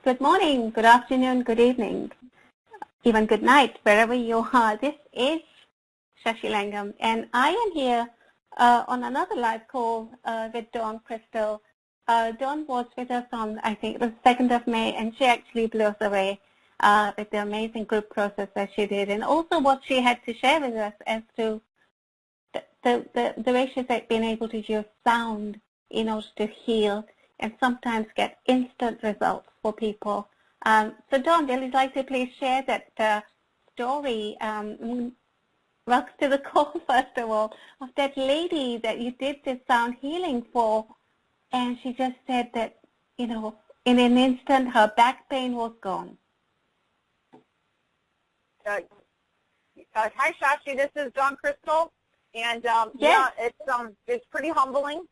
Good morning, good afternoon, good evening, even good night, wherever you are. This is Shashi Langam, and I am here on another live call with Dawn Crystal. Dawn was with us on, I think, the 2nd of May, and she actually blew us away with the amazing group process that she did, and also what she had to share with us as to the way she's been able to use sound in order to heal and sometimes get instant results for people. So Dawn, would you like to please share that story? Welcome to the call, first of all, of that lady that you did this sound healing for, and she just said that, you know, in an instant her back pain was gone. Hi, Shashi. This is Dawn Crystal, and yes. yeah, it's pretty humbling.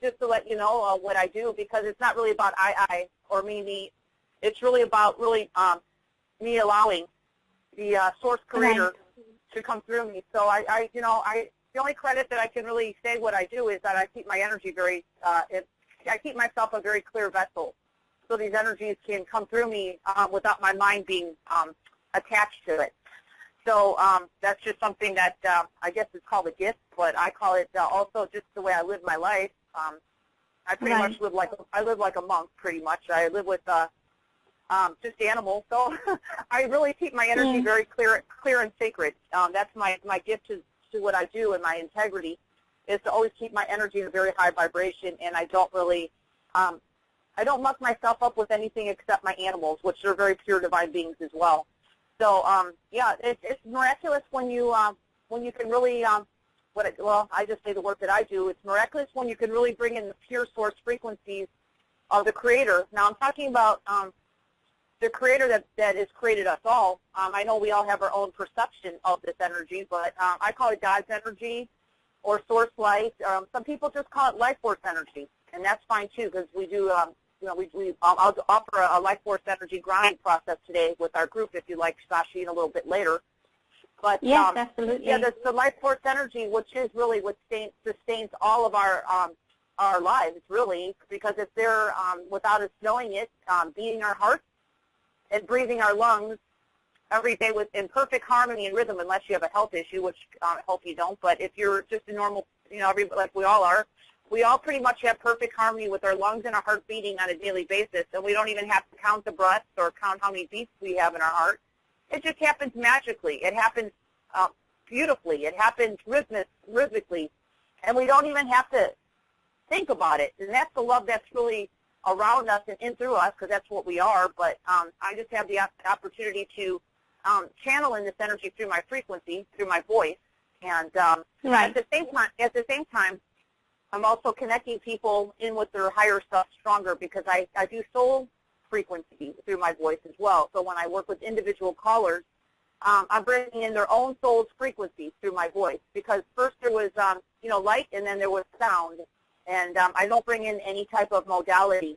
Just to let you know what I do, because it's not really about I or me. It's really about me allowing the source creator to come through me. So the only credit that I can really say what I do is that I keep my energy I keep myself a very clear vessel, so these energies can come through me without my mind being attached to it. So that's just something that I guess is called a gift, but I call it also just the way I live my life. I pretty much live like a monk. Pretty much, I live with just animals. So I really keep my energy very clear and sacred. That's my gift to what I do, and my integrity is to always keep my energy in a very high vibration. And I don't really, I don't muck myself up with anything except my animals, which are very pure divine beings as well. So yeah, it's miraculous when you can really I just say the work that I do. It's miraculous when you can really bring in the pure source frequencies of the Creator. Now I'm talking about the Creator that has created us all. I know we all have our own perception of this energy, but I call it God's energy or source light. Some people just call it life force energy, and that's fine too, because we do. I'll offer a life force energy grounding process today with our group, if you like, Shashi, a little bit later. But yes, absolutely. Yeah, the life force energy, which is really what sustains all of our lives, really, because it's there without us knowing it, beating our hearts and breathing our lungs every day in perfect harmony and rhythm, unless you have a health issue, which I hope you don't. But if you're just a normal, like we all are, we all pretty much have perfect harmony with our lungs and our heart beating on a daily basis, and we don't even have to count the breaths or count how many beats we have in our heart. It just happens magically. It happens beautifully. It happens rhythmically, and we don't even have to think about it. And that's the love that's really around us and in through us, because that's what we are. But I just have the opportunity to channel in this energy through my frequency, through my voice, and at the same time, I'm also connecting people in with their higher self stronger, because I do soul frequency through my voice as well. So when I work with individual callers, I'm bringing in their own soul's frequency through my voice, because first there was light, and then there was sound, and I don't bring in any type of modality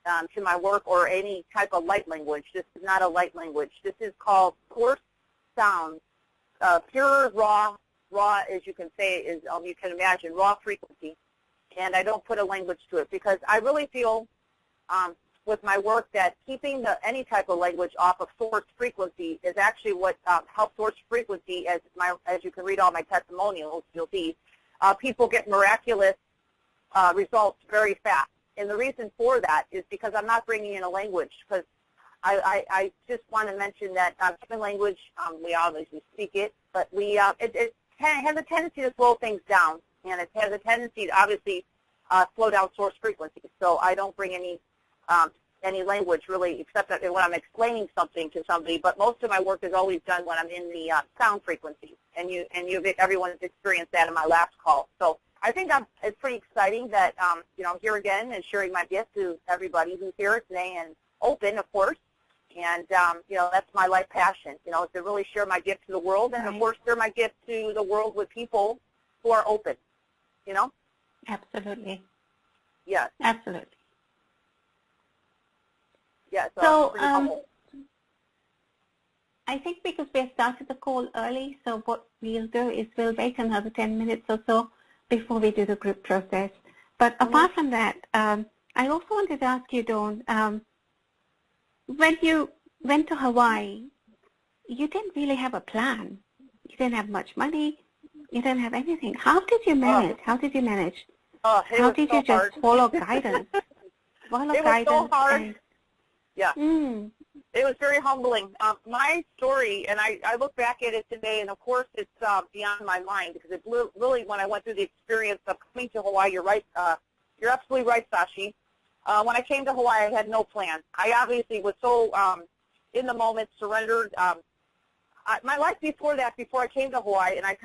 to my work or any type of light language. This is not a light language. This is called coarse sound, pure raw as you can say is you can imagine raw frequency, and I don't put a language to it, because I really feel with my work that keeping any type of language off of source frequency is actually what helps source frequency. As you can read all my testimonials, you'll see people get miraculous results very fast. And the reason for that is because I'm not bringing in a language, because I just want to mention that human language, we obviously speak it, but it has a tendency to slow things down, and it has a tendency to obviously slow down source frequency. So I don't bring any language really, except that when I'm explaining something to somebody. But most of my work is always done when I'm in the sound frequency, and everyone's experienced that in my last call. So I think it's pretty exciting that I'm here again and sharing my gift to everybody who's here today and open, of course. And that's my life passion, is to really share my gift to the world, and of course share my gift to the world with people who are open. Absolutely. Yes. Absolutely. Yeah, so I think because we have started the call early, so what we'll do is we'll wait another 10 minutes or so before we do the group process. But apart from that, I also wanted to ask you, Dawn, when you went to Hawaii, you didn't really have a plan. You didn't have much money. You didn't have anything. How did you manage? How did you manage? It How was did so you just hard. follow guidance? Follow It was so guidance hard. and Yeah. It was very humbling. My story, and I look back at it today, and of course it's beyond my mind because it really, when I went through the experience of coming to Hawaii, you're right. You're absolutely right, Sashi. When I came to Hawaii, I had no plan. I obviously was so in the moment, surrendered. My life before that, before I came to Hawaii, and I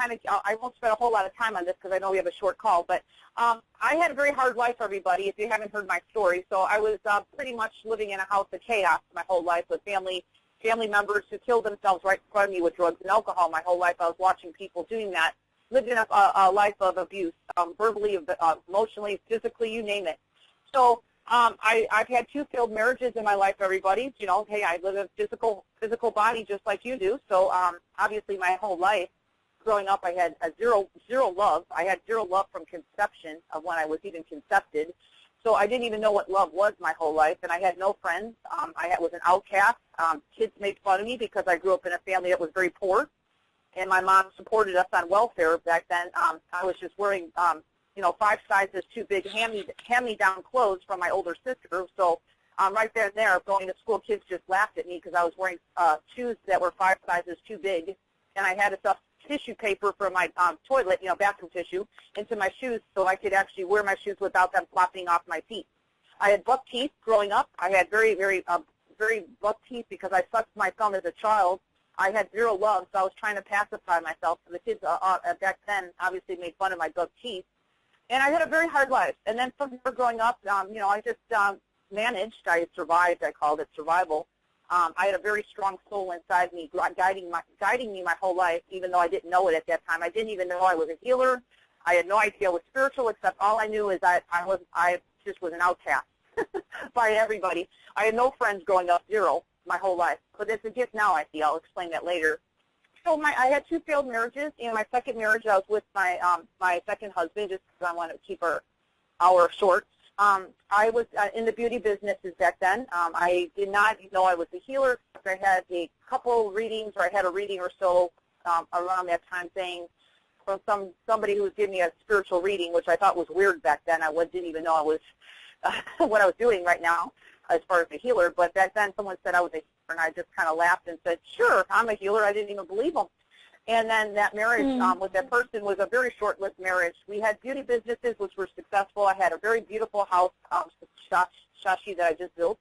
won't spend a whole lot of time on this because I know we have a short call, but I had a very hard life, everybody, if you haven't heard my story. So I was pretty much living in a house of chaos my whole life with family members who killed themselves right in front of me with drugs and alcohol. My whole life I was watching people doing that, lived in a life of abuse, verbally, emotionally, physically, you name it. So I've had 2 failed marriages in my life, everybody. You know, hey, I live in a physical body just like you do. So obviously my whole life growing up, I had zero love. I had zero love from conception of when I was even concepted. So I didn't even know what love was my whole life, and I had no friends. I was an outcast. Kids made fun of me because I grew up in a family that was very poor, and my mom supported us on welfare back then. I was just wearing 5 sizes too big hand-me-down clothes from my older sister. So right there, going to school, kids just laughed at me because I was wearing shoes that were 5 sizes too big, and I had to stuff tissue paper from my toilet, bathroom tissue, into my shoes so I could actually wear my shoes without them flopping off my feet. I had buck teeth growing up. I had very buck teeth because I sucked my thumb as a child. I had zero love, so I was trying to pacify myself. So the kids back then obviously made fun of my buck teeth. And I had a very hard life. And then from growing up, I just managed. I survived. I called it survival. I had a very strong soul inside me, guiding me my whole life, even though I didn't know it at that time. I didn't even know I was a healer. I had no idea I was spiritual, except all I knew is I just was an outcast by everybody. I had no friends growing up, zero, my whole life. But it's a gift now, I see. I'll explain that later. So I had 2 failed marriages. In my second marriage, I was with my second husband, just because I wanted to keep our short. I was in the beauty businesses back then. I did not know I was a healer. I had a couple readings, or I had a reading or so around that time saying from somebody who was giving me a spiritual reading, which I thought was weird back then. I didn't even know I was what I was doing right now as far as a healer. But back then someone said I was a healer, and I just kind of laughed and said, sure, I'm a healer. I didn't even believe them. And then that marriage with that person was a very short-lived marriage. We had beauty businesses, which were successful. I had a very beautiful house, Shashi, that I just built.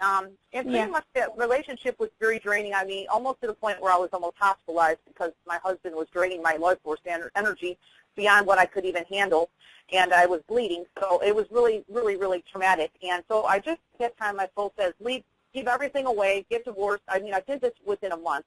And pretty much that relationship was very draining on me, almost to the point where I was almost hospitalized because my husband was draining my life force energy beyond what I could even handle, and I was bleeding. So it was really, really, really traumatic. And so I just, at that time, my soul says, give everything away, get divorced. I mean, I did this within a month.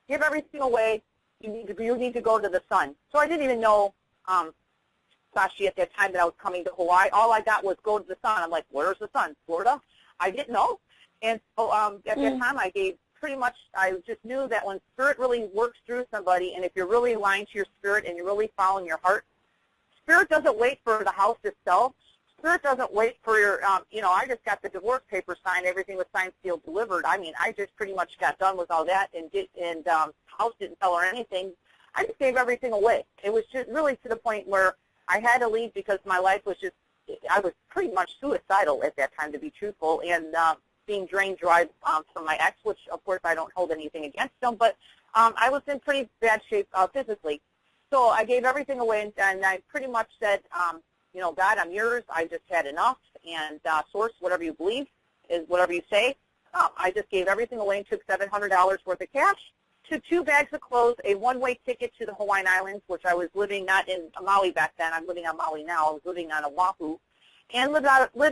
Give everything away. You need to go to the sun. So I didn't even know, Sashi, at that time that I was coming to Hawaii. All I got was go to the sun. I'm like, where's the sun? Florida? I didn't know. And so at that time I gave I just knew that when spirit really works through somebody, and if you're really aligned to your spirit and you're really following your heart, spirit doesn't wait for the house itself. Spirit doesn't wait for your, I just got the divorce paper signed. Everything was signed, sealed, delivered. I mean, I just pretty much got done with all that, and house didn't tell her anything. I just gave everything away. It was just really to the point where I had to leave because my life was just, I was pretty much suicidal at that time, to be truthful, and being drained dry from my ex, which, of course, I don't hold anything against him, but I was in pretty bad shape physically. So I gave everything away, and I pretty much said, God, I'm yours. I just had enough, and source, whatever you believe is whatever you say. I just gave everything away and took $700 worth of cash, took 2 bags of clothes, a one-way ticket to the Hawaiian Islands, which I was living not in Maui back then. I'm living on Maui now. I was living on Oahu, and lived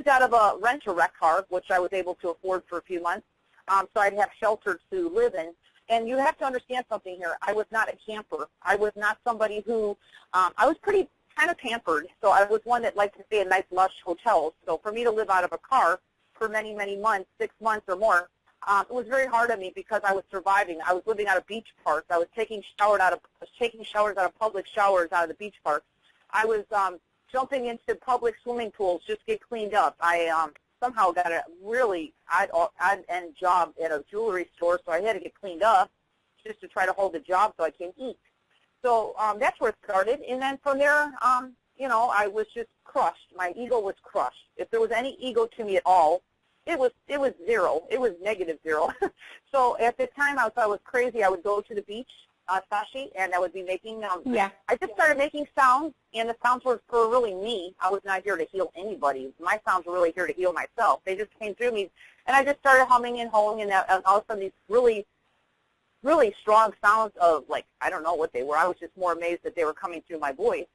out of a rent-a-wreck car, which I was able to afford for a few months, so I'd have shelter to live in. And you have to understand something here. I was not a camper. I was not somebody who, I was pretty kind of pampered, so I was one that liked to stay in nice, lush hotels. So for me to live out of a car for many, many months, 6 months or more, it was very hard on me because I was surviving. I was living out of beach parks. I was taking showers out of public showers out of the beach parks. I was jumping into public swimming pools just to get cleaned up. I somehow got a really odd-end job at a jewelry store, so I had to get cleaned up just to try to hold the job so I can eat. So that's where it started. And then from there, you know, I was just crushed. My ego was crushed. If there was any ego to me at all, it was zero. It was negative zero. So at the time, I thought I was crazy. I would go to the beach, Sashi, and I would be making, I just started making sounds, and the sounds were for really me. I was not here to heal anybody. My sounds were really here to heal myself. They just came through me, and I just started humming and hoeing, and all of a sudden these really, really strong sounds of, like, I don't know what they were. I was just more amazed that they were coming through my voice.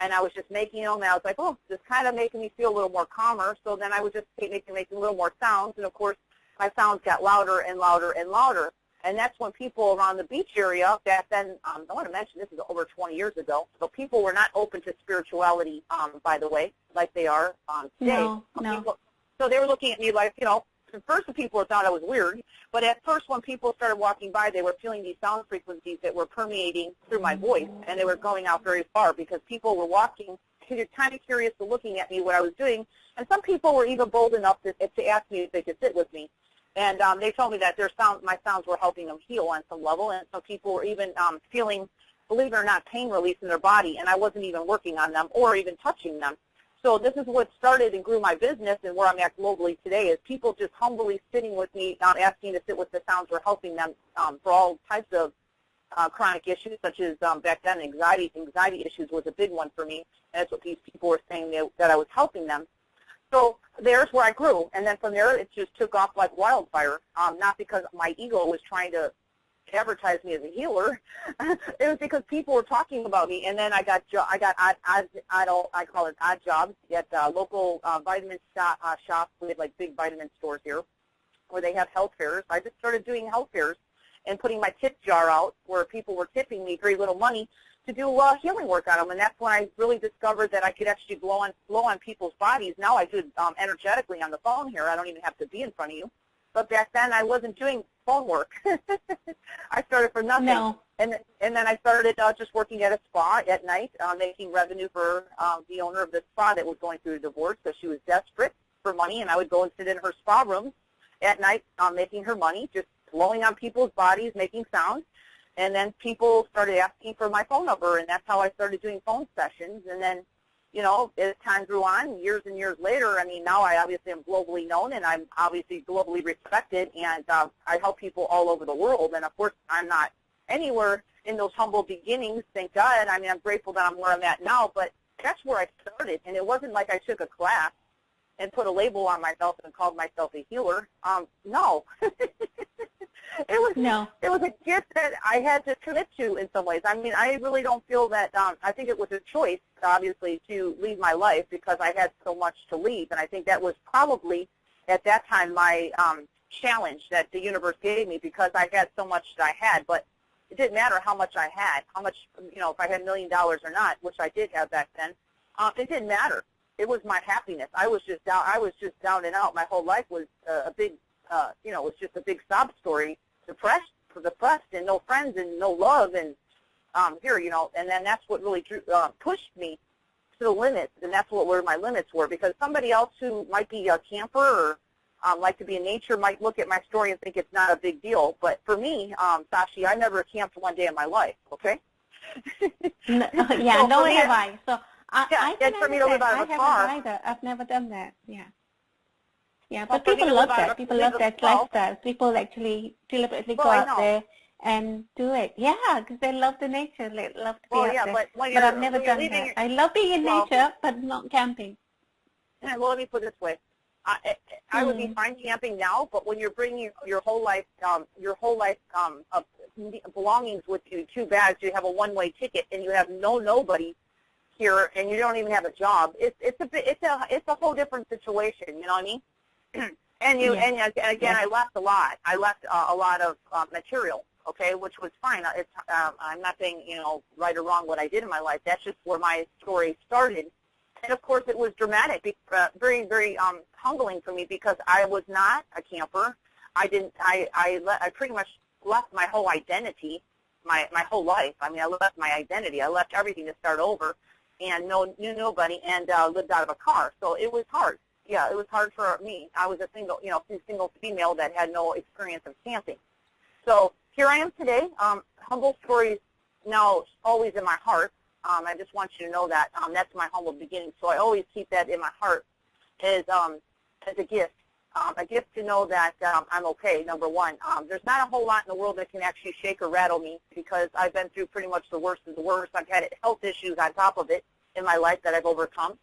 And I was just making them, and I was like, oh, this kind of making me feel a little more calmer. So then I would just keep making a little more sounds, and of course, my sounds got louder and louder and louder. And that's when people around the beach area, back then, I want to mention this is over 20 years ago, so people were not open to spirituality, by the way, like they are today. No. So they were looking at me like, you know, at first the people thought I was weird, but at first when people started walking by, they were feeling these sound frequencies that were permeating through my voice, and they were going out very far because people were walking, kind of curious to looking at me, what I was doing, and some people were even bold enough to ask me if they could sit with me. And they told me that my sounds were helping them heal on some level, and some people were even feeling, believe it or not, pain release in their body, and I wasn't even working on them or even touching them. So this is what started and grew my business, and where I'm at globally today is people just humbly sitting with me, asking to sit with the sounds. We're helping them for all types of chronic issues, such as back then anxiety issues was a big one for me, and that's what these people were saying that I was helping them. So there's where I grew, and then from there it just took off like wildfire, not because my ego was trying to advertise me as a healer. It was because people were talking about me, and then I got I call it odd jobs at local vitamin shops. We had like big vitamin stores here where they have health fairs. I just started doing health fairs and putting my tip jar out where people were tipping me very little money to do healing work on them, and that's when I really discovered that I could actually blow on people's bodies. Now I do it energetically on the phone here. I don't even have to be in front of you. But back then I wasn't doing phone work. I started for nothing. No. And then I started just working at a spa at night, making revenue for the owner of the spa that was going through a divorce, so she was desperate for money, and I would go and sit in her spa room at night making her money, just blowing on people's bodies, making sounds. And then people started asking for my phone number, and that's how I started doing phone sessions. And then, you know, as time grew on, years and years later, I mean, now I obviously am globally known, and I'm obviously globally respected, and I help people all over the world. And, of course, I'm not anywhere in those humble beginnings, thank God. I mean, I'm grateful that I'm where I'm at now, but that's where I started. And it wasn't like I took a class and put a label on myself and called myself a healer. No. It was a gift that I had to commit to in some ways. I mean, I really don't feel that, I think it was a choice, obviously, to leave my life because I had so much to leave. And I think that was probably, at that time, my challenge that the universe gave me because I had so much that I had. But it didn't matter how much I had, how much, you know, if I had $1 million or not, which I did have back then, it didn't matter. It was my happiness. I was just down and out. My whole life was a big, you know, it was just a big sob story, depressed, and no friends and no love, and here, you know, and then that's what really pushed me to the limits, and that's where my limits were, because somebody else who might be a camper or like to be in nature might look at my story and think it's not a big deal, but for me, Sashi, I never camped one day in my life, okay? No, yeah, so nor have I. So I and for me to live out of a car. I haven't either. I've never done that. Yeah. Yeah, Well, but people love that. People love that well, lifestyle. People actually deliberately go I out know. there and do it. Yeah, because they love the nature. They love to be out there. But I've never done that. I love being in nature, but not camping. Well, let me put it this way. I would be fine camping now, but when you're bringing your whole life of belongings with you, 2 bags, you have a one-way ticket, and you have nobody here, and you don't even have a job. It's a whole different situation. You know what I mean? And again, I left a lot. I left a lot of material. Okay, which was fine. I'm not saying, you know, right or wrong what I did in my life. That's just where my story started. And of course, it was dramatic, very, very humbling for me because I was not a camper. I pretty much left my whole identity, my whole life. I mean, I left my identity. I left everything to start over, and knew nobody, and lived out of a car. So it was hard. yeah, it was hard for me. I was a single female that had no experience of camping. So here I am today. Humble stories now always in my heart. I just want you to know that that's my humble beginning. So I always keep that in my heart as a gift. A gift to know that I'm okay, number one. There's not a whole lot in the world that can actually shake or rattle me because I've been through pretty much the worst of the worst. I've had health issues on top of it in my life that I've overcome.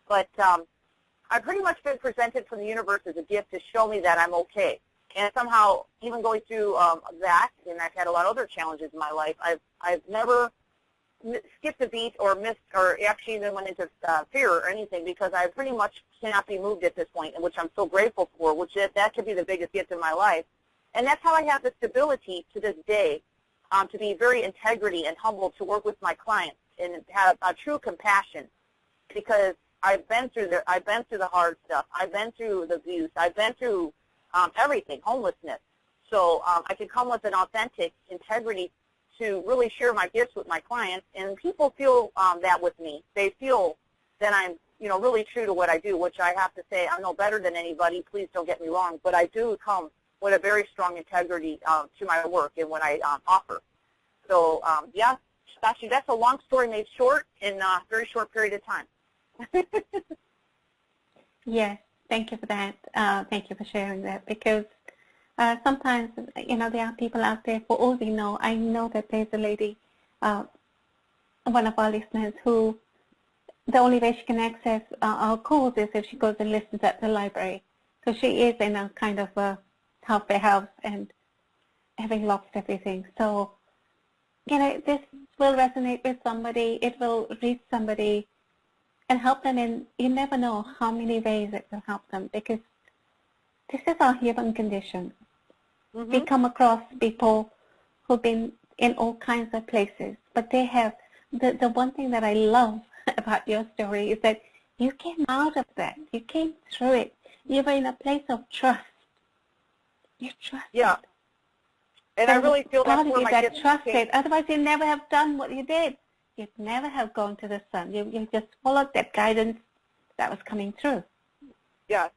But I've pretty much been presented from the universe as a gift to show me that I'm okay. And somehow, even going through that, and I've had a lot of other challenges in my life, I've never skipped a beat or missed or actually even went into fear or anything because I pretty much cannot be moved at this point, which I'm so grateful for, which that could be the biggest gift in my life. And that's how I have the stability to this day to be very integrity and humble to work with my clients and have a true compassion because I've been through the hard stuff. I've been through the abuse. I've been through everything, homelessness. So I can come with an authentic integrity to really share my gifts with my clients, and people feel that with me. They feel that I'm, really true to what I do, which I have to say I'm no better than anybody. Please don't get me wrong, but I do come with a very strong integrity to my work and what I offer. So, yeah, Sashi, that's a long story made short in a very short period of time. Yes, thank you for that. Thank you for sharing that because sometimes, there are people out there, for all we know, I know that there's a lady, one of our listeners, who the only way she can access our calls is if she goes and listens at the library because she is in a kind of a halfway house and having lost everything. So, this will resonate with somebody. It will reach somebody and help them in, you never know how many ways it will help them because this is our human condition. Mm-hmm. We come across people who've been in all kinds of places, but they have, the one thing that I love about your story is that you came out of that. You came through it. You were in a place of trust. You trusted. Yeah. And I really feel that's where my that trusted. Otherwise, you never have done what you did. You'd never have gone to the sun. You just followed that guidance that was coming through. Yes.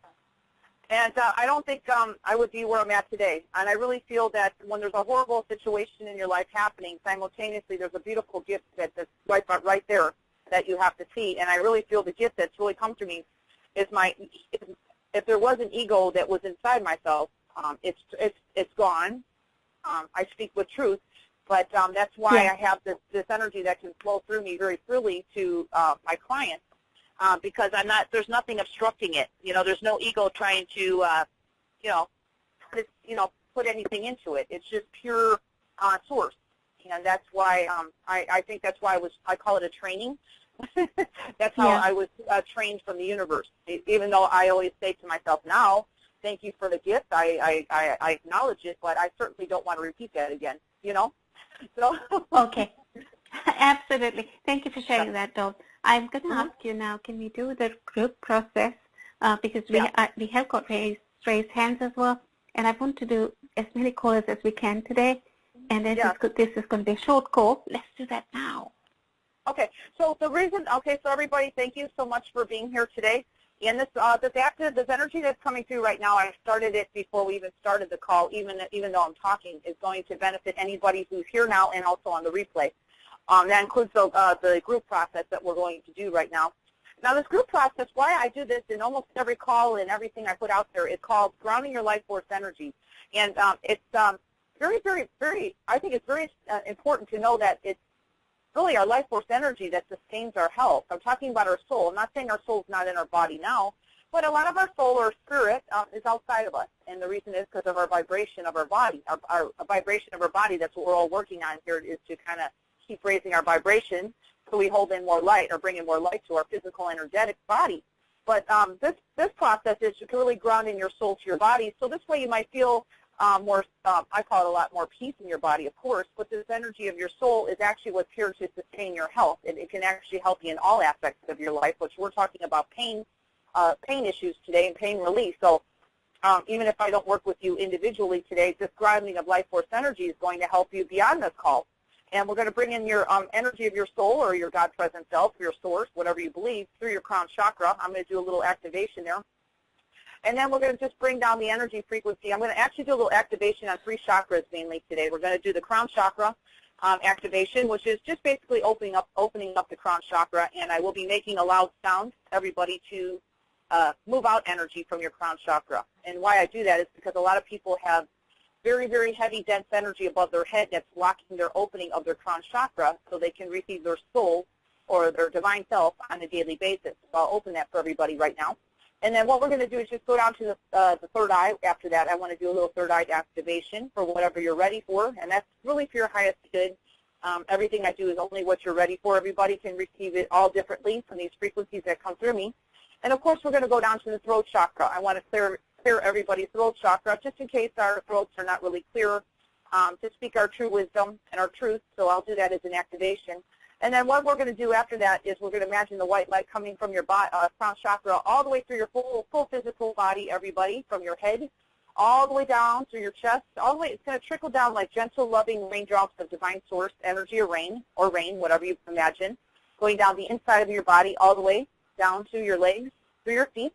And I don't think I would be where I'm at today. And I really feel that when there's a horrible situation in your life happening, simultaneously there's a beautiful gift that's right there that you have to see. And I really feel the gift that's really come to me is if there was an ego that was inside myself, it's gone. I speak with truth. But that's why I have this energy that can flow through me very freely to my clients because there's nothing obstructing it. There's no ego trying to, put anything into it. It's just pure source. And that's why I think that's why I call it a training. That's how I was trained from the universe. Even though I always say to myself now, thank you for the gift. I acknowledge it, but I certainly don't want to repeat that again, So. Okay. Absolutely. Thank you for sharing that, Dawn. I'm going to ask you now, can we do the group process? Because we have got raised hands as well, and I want to do as many calls as we can today. And this is going to be a short call. Let's do that now. Okay. So the reason, so everybody, thank you so much for being here today. And this energy that's coming through right now, I started it before we even started the call, even though I'm talking, is going to benefit anybody who's here now and also on the replay. That includes the group process that we're going to do right now. Now, this group process, why I do this in almost every call and everything I put out there, is called Grounding Your Life Force Energy. And it's very, very, very, I think it's very important to know that it's really our life force energy that sustains our health. I'm talking about our soul. I'm not saying our soul's not in our body now, but a lot of our soul or spirit is outside of us. And the reason is because of our vibration of our body. Our vibration of our body, that's what we're all working on here, is to kind of keep raising our vibration so we hold in more light or bring in more light to our physical, energetic body. But this process is really grounding your soul to your body. So this way you might feel more, I call it a lot more peace in your body, of course, but this energy of your soul is actually what's here to sustain your health. It can actually help you in all aspects of your life, which we're talking about pain issues today and pain relief. So even if I don't work with you individually today, this grounding of life force energy is going to help you beyond this call. And we're going to bring in your energy of your soul or your God-present self, your source, whatever you believe, through your crown chakra. I'm going to do a little activation there. And then we're going to just bring down the energy frequency. I'm going to actually do a little activation on 3 chakras mainly today. We're going to do the crown chakra activation, which is just basically opening up the crown chakra, and I will be making a loud sound, everybody, to move out energy from your crown chakra. And why I do that is because a lot of people have very, very heavy, dense energy above their head that's blocking their opening of their crown chakra so they can receive their soul or their divine self on a daily basis. So I'll open that for everybody right now. And then what we're going to do is just go down to the third eye. After that, I want to do a little third eye activation for whatever you're ready for, and that's really for your highest good. Everything I do is only what you're ready for. Everybody can receive it all differently from these frequencies that come through me. And, of course, we're going to go down to the throat chakra. I want to clear everybody's throat chakra just in case our throats are not really clear to speak our true wisdom and our truth. So I'll do that as an activation. And then what we're going to do after that is we're going to imagine the white light coming from your crown chakra all the way through your full physical body, everybody, from your head all the way down through your chest, all the way. It's going to trickle down like gentle, loving raindrops of divine source energy or rain, whatever you imagine, going down the inside of your body all the way down to your legs, through your feet,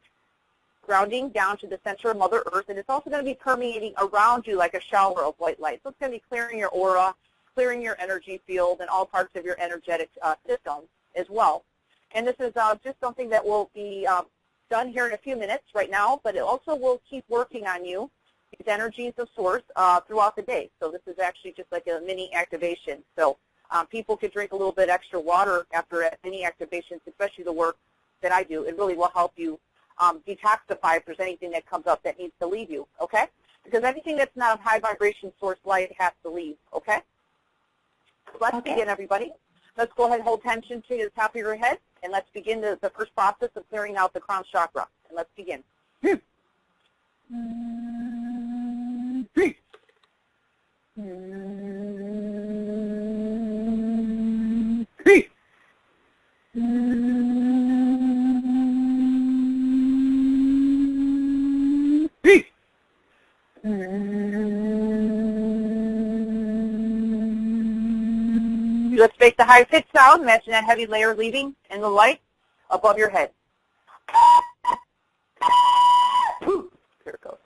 grounding down to the center of Mother Earth. And it's also going to be permeating around you like a shower of white light. So it's going to be clearing your aura, clearing your energy field and all parts of your energetic system as well. And this is just something that will be done here in a few minutes right now, but it also will keep working on you, these energies of source, throughout the day. So this is actually just like a mini activation. So people could drink a little bit extra water after mini activations, especially the work that I do. It really will help you detoxify if there's anything that comes up that needs to leave you, okay? Because anything that's not of high vibration source light has to leave, okay? Let's begin, everybody. Let's go ahead and hold tension to the top of your head, and let's begin the first process of clearing out the crown chakra. And let's begin. Let's make the high pitch sound. Imagine that heavy layer leaving in the light above your head. Here it goes.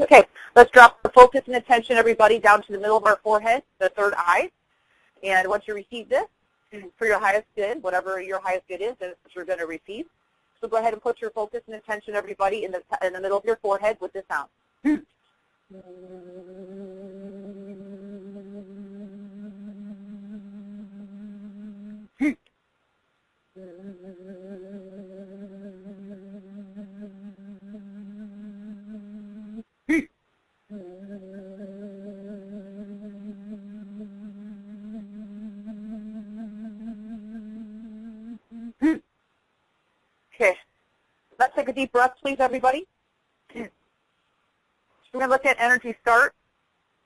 Okay, let's drop the focus and attention, everybody, down to the middle of our forehead, the third eye. And once you receive this, for your highest good, whatever your highest good is, that's what you're going to receive. So go ahead and put your focus and attention, everybody, in the middle of your forehead with this sound. Okay, let's take a deep breath, please, everybody. We're going to let that energy start.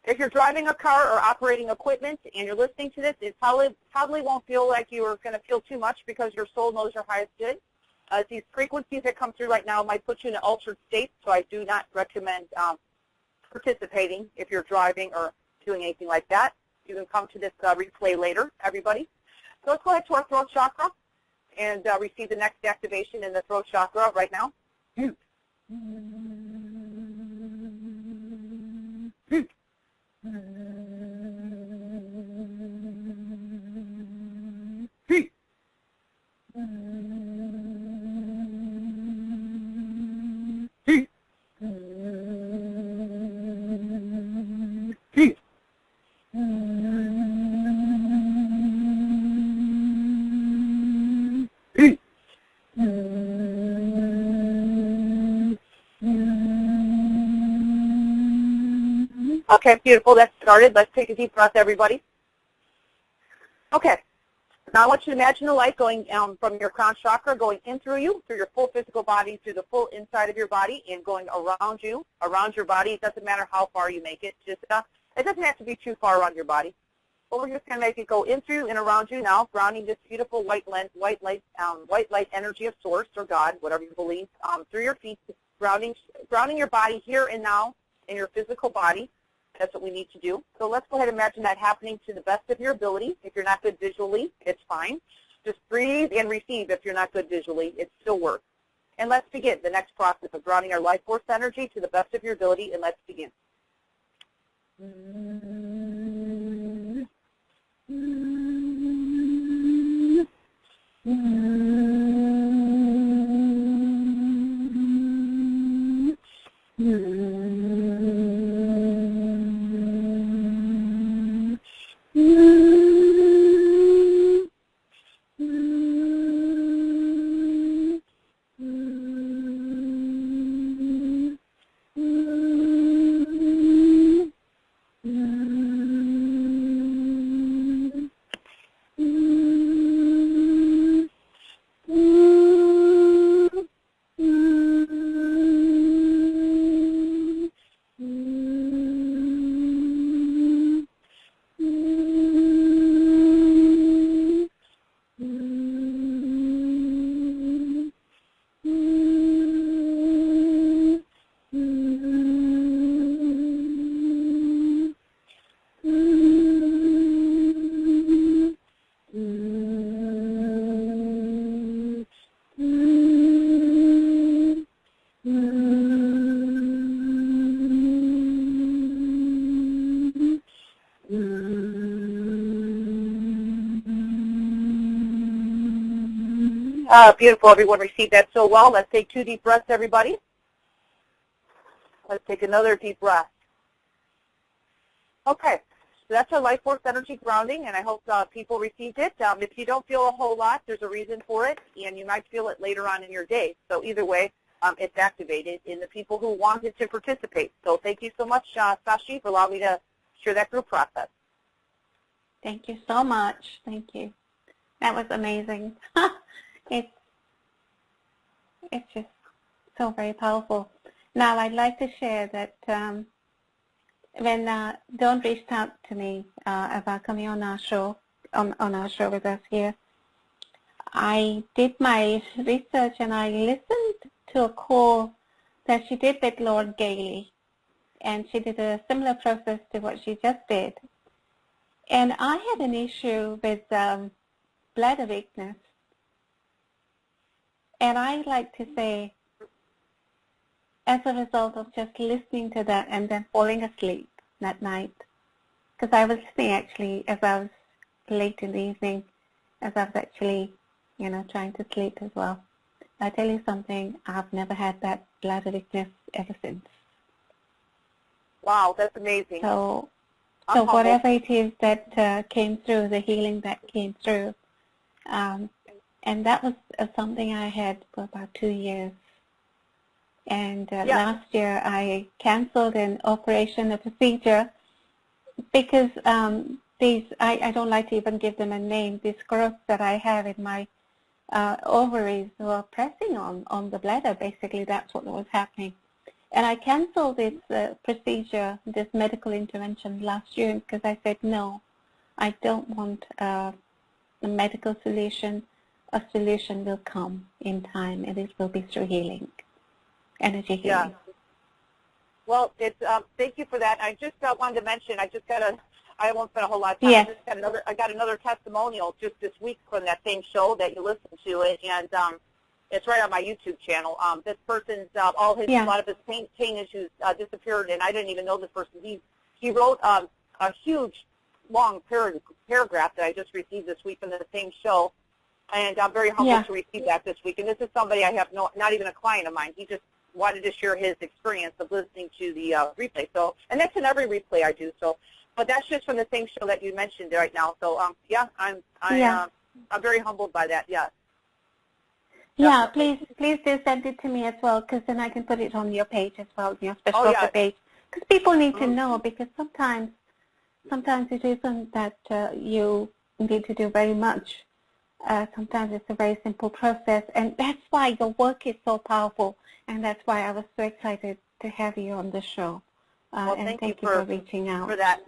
If you're driving a car or operating equipment and you're listening to this, it probably won't feel like you're going to feel too much because your soul knows your highest good. These frequencies that come through right now might put you in an altered state, so I do not recommend participating if you're driving or doing anything like that. You can come to this replay later, everybody. So let's go ahead to our throat chakra and receive the next activation in the throat chakra right now. Okay, beautiful. That's started. Let's take a deep breath, everybody. Okay. Now I want you to imagine the light going from your crown chakra, going in through you, through your full physical body, through the full inside of your body, and going around you, around your body. It doesn't matter how far you make it. Just it doesn't have to be too far around your body. but we're just going to make it go in through and around you now, grounding this beautiful white light energy of Source or God, whatever you believe, through your feet, grounding your body here and now in your physical body. That's what we need to do. So let's go ahead and imagine that happening to the best of your ability. If you're not good visually, it's fine. Just breathe and receive. If you're not good visually, it still works. And let's begin the next process of grounding our life force energy to the best of your ability, and let's begin. Beautiful. Everyone received that so well. Let's take 2 deep breaths, everybody. Let's take another deep breath. Okay. So that's our life force energy grounding, and I hope people received it. If you don't feel a whole lot, there's a reason for it, and you might feel it later on in your day. So either way, it's activated in the people who wanted to participate. So thank you so much, Sashi, for allowing me to share that group process. Thank you so much. Thank you. That was amazing. It's just so very powerful. Now, I'd like to share that when Dawn reached out to me about coming on our show, on our show with us here, I did my research and I listened to a call that she did with Lord Gailey, and she did a similar process to what she just did. And I had an issue with bladder weakness. And I like to say, as a result of just listening to that and then falling asleep that night, because I was listening actually as I was late in the evening, as I was actually, trying to sleep as well. I tell you something, I've never had that bladder weakness ever since. Wow, that's amazing. So whatever it is that came through, the healing that came through, and that was something I had for about 2 years. And last year I canceled an operation, a procedure, because I don't like to even give them a name. These growths that I have in my ovaries were pressing on the bladder. Basically, that's what was happening. And I canceled this procedure, this medical intervention last year because I said, no, I don't want a medical solution. A solution will come in time, and it will be through healing, energy healing. Yeah. Well, it's thank you for that. I just wanted to mention, I won't spend a whole lot of time. Yes. I got another testimonial just this week from that same show that you listened to, and it's right on my YouTube channel. This person's a lot of his pain issues disappeared, and I didn't even know this person. He wrote a huge, long paragraph that I just received this week from the same show. And I'm very humbled to receive that this week. And this is somebody I have not even a client of mine. He just wanted to share his experience of listening to the replay. So, and that's in every replay I do. So, but that's just from the same show that you mentioned right now. So, I'm very humbled by that. Yeah. Yeah, please do send it to me as well, because then I can put it on your page as well, your special offer page. Because people need to know, because sometimes it isn't that you need to do very much. Sometimes it's a very simple process, and that's why your work is so powerful, and that's why I was so excited to have you on the show. Well, and thank you for reaching out. For that.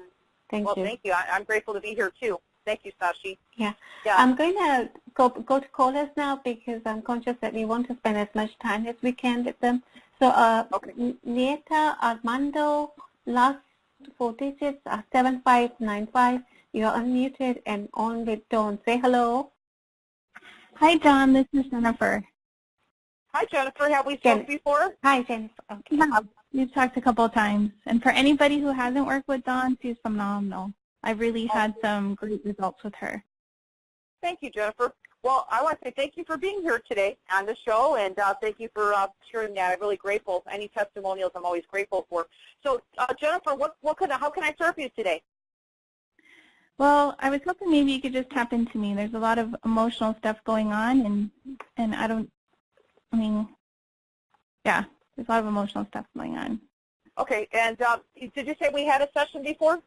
Thank you. Thank you. I'm grateful to be here, too. Thank you, Sashi. Yeah. Yeah. I'm going to go to callers now because I'm conscious that we want to spend as much time as we can with them. So, Okay. Nieta Armando, last 4 digits are 7595. You're unmuted and on with Dawn. Say hello. Hi, Dawn. This is Jennifer. Hi, Jennifer. Have we spoken before? Hi, Jennifer. Okay. Yeah, we've talked a couple of times. And for anybody who hasn't worked with Dawn, she's phenomenal. I've really had some great results with her. Thank you, Jennifer. Well, I want to say thank you for being here today on the show, and thank you for sharing that. I'm really grateful. Any testimonials I'm always grateful for. So, Jennifer, how can I serve you today? Well, I was hoping maybe you could just tap into me. There's a lot of emotional stuff going on, and there's a lot of emotional stuff going on. Okay, and did you say we had a session before?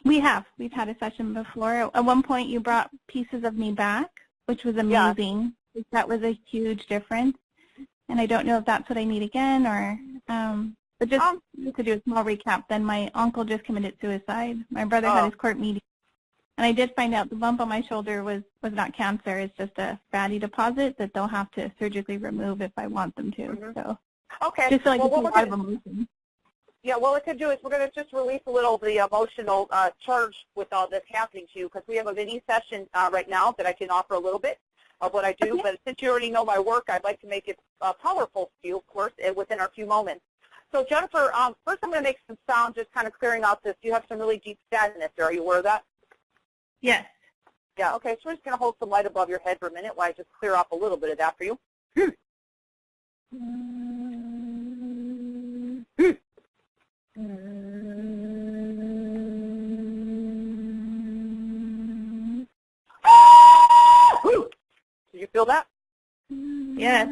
We have. We've had a session before. At one point, you brought pieces of me back, which was amazing. Yeah. That was a huge difference. And I don't know if that's what I need again, or but just to do a small recap. Then my uncle just committed suicide. My brother had his court meeting, and I did find out the bump on my shoulder was not cancer. It's just a fatty deposit that they'll have to surgically remove if I want them to. Mm-hmm. So okay, just like a lot of emotion. Yeah, what we could do is we're going to just release a little of the emotional charge with all this happening to you, because we have a mini session right now that I can offer a little bit of what I do. Okay. But since you already know my work, I'd like to make it powerful to you, of course, within our few moments. So, Jennifer, first I'm going to make some sound, just kind of clearing out this. You have some really deep sadness there. Are you aware of that? Yes. Yeah, okay. So we're just going to hold some light above your head for a minute while I just clear up a little bit of that for you. Did you feel that? Yes.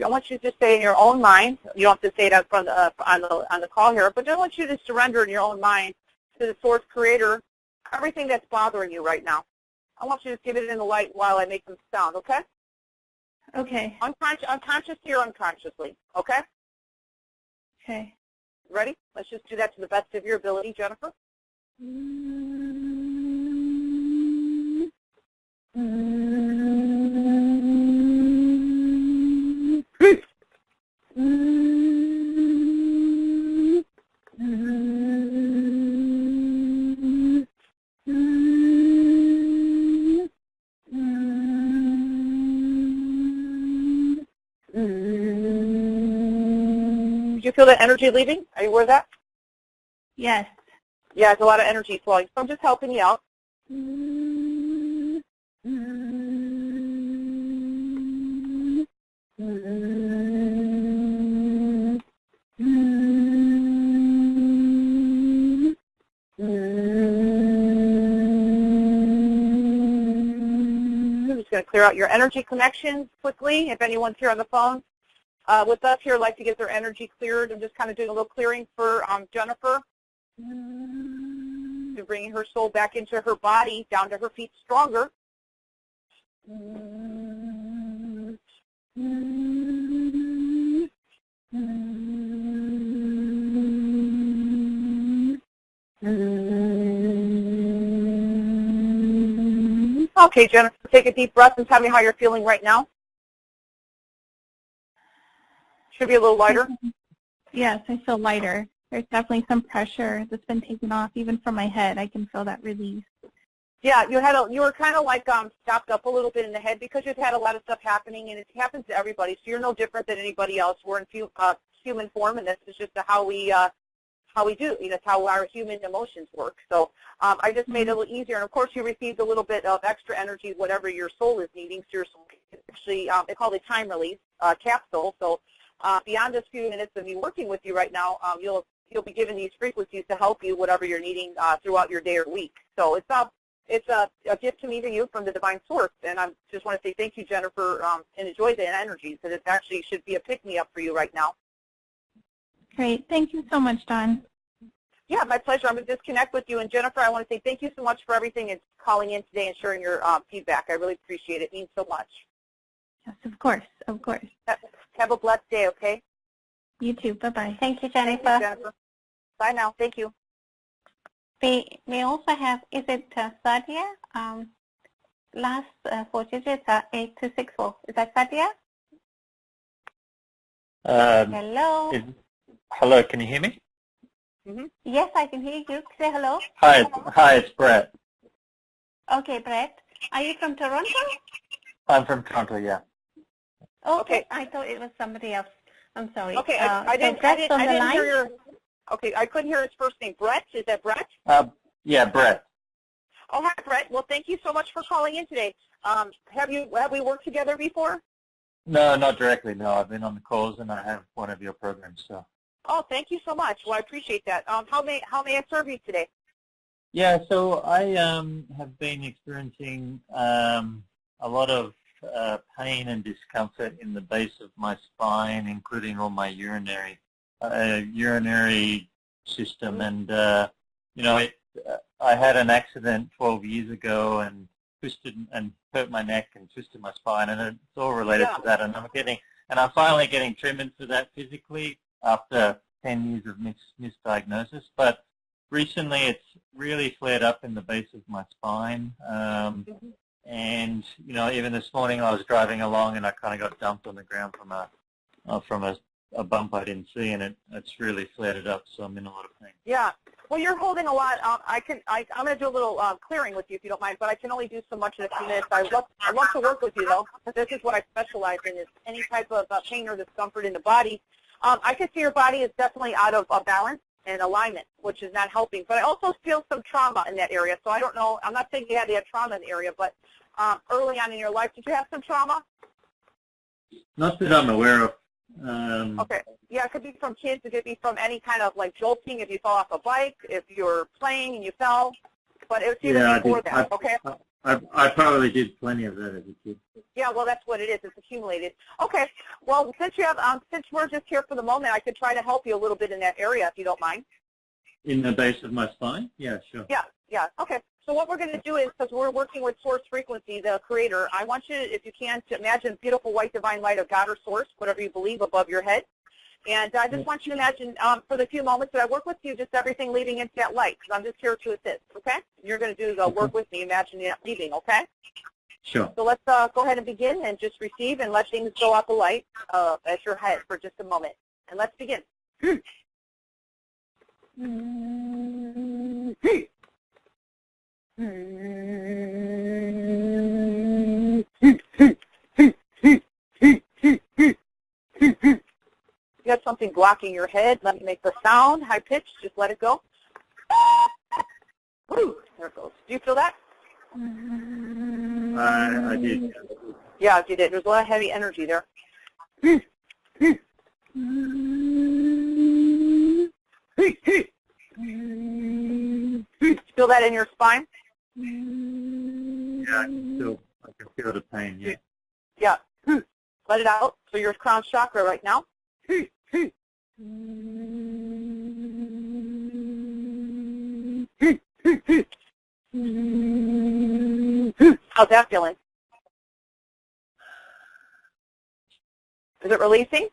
I want you to just say in your own mind. You don't have to say it on the call here, but I want you to surrender in your own mind to the Source Creator everything that's bothering you right now. I want you to give it in the light while I make them sound. Okay? Okay. Unconsciously or unconsciously. Okay? Okay. Ready? Let's just do that to the best of your ability, Jennifer. Do you feel that energy leaving? Are you aware of that? Yes. Yeah, it's a lot of energy flowing. So I'm just helping you out. I'm just going to clear out your energy connections quickly. If anyone's here on the phone with us here, like to get their energy cleared. I'm just kind of doing a little clearing for Jennifer. To bringing her soul back into her body, down to her feet stronger. Okay, Jennifer, take a deep breath and tell me how you're feeling right now. Should be a little lighter. Yes, I feel lighter. There's definitely some pressure that's been taken off, even from my head. I can feel that release. Yeah, you were kind of like stopped up a little bit in the head because you've had a lot of stuff happening, and it happens to everybody. So you're no different than anybody else. We're in human form, and this is just how we do. It's how our human emotions work. So I just made it a little easier, and of course you received a little bit of extra energy, whatever your soul is needing. So your soul is actually they call it time release capsule. So beyond this few minutes of me working with you right now, you'll be given these frequencies to help you whatever you're needing throughout your day or week. So it's a gift to me to you from the Divine Source, and I just want to say thank you, Jennifer, and enjoy the energy, because it actually should be a pick-me-up for you right now. Great. Thank you so much, Dawn. Yeah, my pleasure. I'm going to disconnect with you. And Jennifer, I want to say thank you so much for everything and calling in today and sharing your feedback. I really appreciate it. It means so much. Yes, of course. Of course. Have Have a blessed day, okay? You too. Bye-bye. Thank you, Jennifer. Thank you, Jennifer. Bye now. Thank you. We also have, is it Sadia? Last 4 digits are 8264. Is that Sadia? Hello. Hello, can you hear me? Mm-hmm. Yes, I can hear you. Say hello. Hi, it's Brett. Okay, Brett. Are you from Toronto? I'm from Toronto, yeah. Okay. I thought it was somebody else. I'm sorry. Okay, I didn't hear your. Okay, I couldn't hear his first name. Brett, is that Brett? Yeah, Brett. Oh, hi, Brett. Well, thank you so much for calling in today. Have we worked together before? No, not directly. No, I've been on the calls and I have one of your programs. So. Oh, thank you so much. Well, I appreciate that. How may I serve you today? Yeah, so I have been experiencing a lot of pain and discomfort in the base of my spine, including all my urinary system, and I had an accident 12 years ago and twisted and hurt my neck and twisted my spine, and it's all related to that. And I'm finally getting treatment for that physically after 10 years of misdiagnosis. But recently, it's really flared up in the base of my spine. And even this morning, I was driving along and I kind of got dumped on the ground from a bump I didn't see, and it's really flared it up. So I'm in a lot of pain. Yeah. Well, you're holding a lot. I'm going to do a little clearing with you if you don't mind, but I can only do so much in a few minutes. I love to work with you though, because this is what I specialize in: is any type of pain or discomfort in the body. I can see your body is definitely out of balance and alignment, which is not helping. But I also feel some trauma in that area. So I don't know. I'm not saying you had trauma in the area, but early on in your life, did you have some trauma? Not that I'm aware of. Okay. Yeah, it could be from kids. It could be from any kind of like jolting if you fell off a bike, if you're playing and you fell. But it was even before that, okay? I probably did plenty of that as a kid. Yeah, well, that's what it is. It's accumulated. Okay. Well, since we're just here for the moment, I could try to help you a little bit in that area if you don't mind. In the base of my spine? Yeah, sure. Yeah. Okay. So what we're going to do is, because we're working with Source Frequency, the Creator, I want you, if you can, to imagine beautiful white divine light of God or Source, whatever you believe, above your head. And I just want you to imagine, for the few moments that I work with you, just everything leading into that light, because I'm just here to assist, okay? You're going to do the work with me, imagine it leaving, okay? Sure. So let's go ahead and begin and just receive and let things go out the light at your head for just a moment. And let's begin. You got something blocking your head. Let me make the sound, high pitch. Just let it go. Woo, there it goes. Do you feel that? I did. Yeah, you did. There's a lot of heavy energy there. Feel that in your spine? Yeah, I can feel the pain, yeah. Yeah. Let it out. So your crown chakra right now. How's that feeling? Is it releasing?